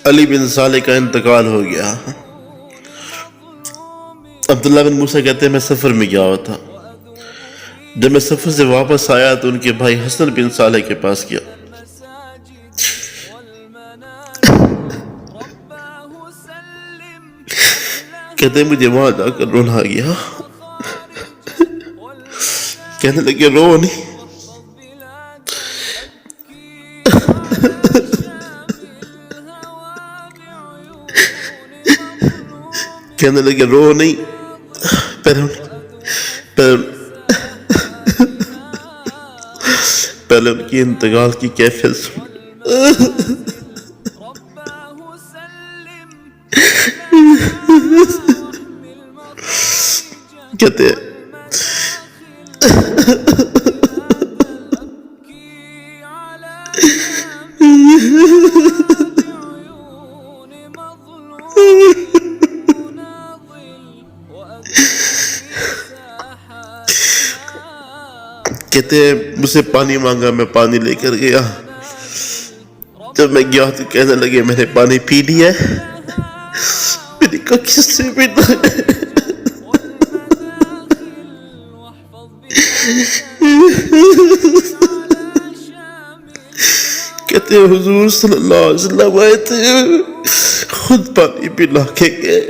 علی بن صالح کا انتقال ہو گیا۔ عبداللہ بن موسیٰ کہتے ہیں میں سفر میں گیا ہوا تھا، جب میں سفر سے واپس آیا تو ان کے بھائی حسن بن صالح کے پاس گیا۔ کہتے ہیں مجھے وہاں جا کر رونا آ گیا۔ کہنے لگے رو نہیں، کہنے لگے رو نہیں، پہلے ان کی انتقال کی کیفیت سن۔ کہتے ہیں کہتے ہیں مجھ سے پانی مانگا، میں پانی لے کر گیا۔ جب میں گیا تو کہنے لگے میں نے پانی پی لیا ہے۔ میں نے کہا کس سے پینا ہے؟ کہتے ہیں حضور صلی اللہ علیہ وسلم آئے تھے، خود پانی پلا کے گئے۔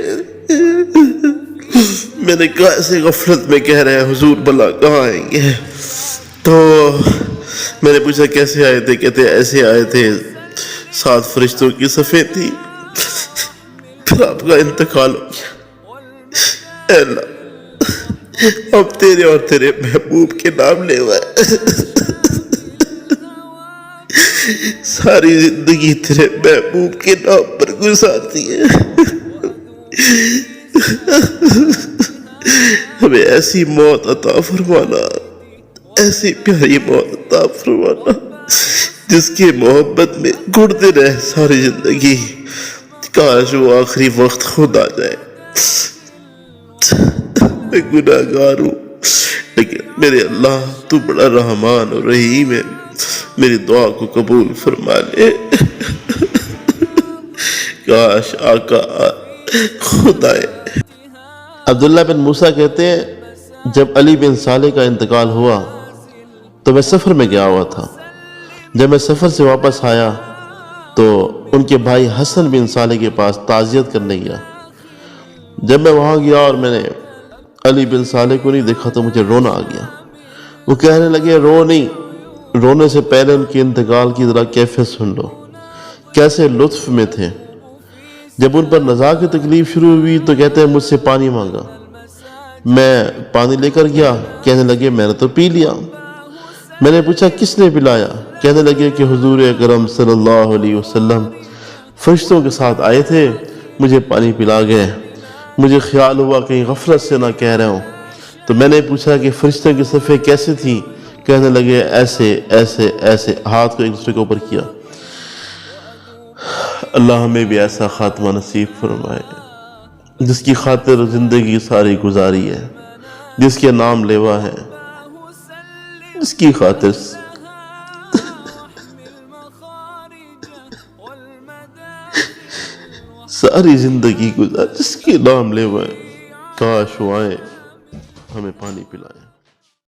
میں نے کہا ایسے غفلت میں کہہ رہے ہیں حضور بھلا کہاں آئیں گے؟ تو میں نے پوچھا کیسے آئے تھے؟ کہتے ایسے آئے تھے، 7 فرشتوں کی صفیں تھی، پھر آپ کا انتقال ہو گیا۔ اے اللہ اب تیرے اور تیرے محبوب کے نام لے ہوئے، ساری زندگی تیرے محبوب کے نام پر گزارتی ہے، ہمیں ایسی موت عطا فرمانا، ایسی پیاری موت عطا فرمانا جس کی محبت میں گڑتے رہے ساری زندگی۔ کاش وہ آخری وقت خود آ جائے۔ میں گناہ گار ہوں، لیکن میرے اللہ تو بڑا رحمان اور رحیم ہے، میری دعا کو قبول فرما لے۔ کاش آقا خود آئے۔ عبداللہ بن موسیٰ کہتے ہیں جب علی بن صالح کا انتقال ہوا تو میں سفر میں گیا ہوا تھا۔ جب میں سفر سے واپس آیا تو ان کے بھائی حسن بن صالح کے پاس تعزیت کرنے گیا۔ جب میں وہاں گیا اور میں نے علی بن صالح کو نہیں دیکھا تو مجھے رونا آ گیا۔ وہ کہنے لگے رو نہیں، رونے سے پہلے ان کے انتقال کی ذرا کیفیت سن لو، کیسے لطف میں تھے۔ جب ان پر نزا کی تکلیف شروع ہوئی تو کہتے ہیں مجھ سے پانی مانگا، میں پانی لے کر گیا، کہنے لگے میں نے تو پی لیا۔ میں نے پوچھا کس نے پلایا؟ کہنے لگے کہ حضور اکرم صلی اللہ علیہ وسلم فرشتوں کے ساتھ آئے تھے، مجھے پانی پلا گئے۔ مجھے خیال ہوا کہیں غفلت سے نہ کہہ رہے ہوں، تو میں نے پوچھا کہ فرشتوں کی صفیں کیسے تھیں؟ کہنے لگے ایسے ایسے ایسے، ہاتھ کو ایک دوسرے کے اوپر کیا۔ اللہ ہمیں بھی ایسا خاتمہ نصیب فرمائے جس کی خاطر زندگی ساری گزاری ہے، جس کے نام لیوا ہے، جس کی خاطر ساری زندگی گزار، جس کے نام لیوا ہے۔ کاش وہ آئے ہمیں پانی پلائے۔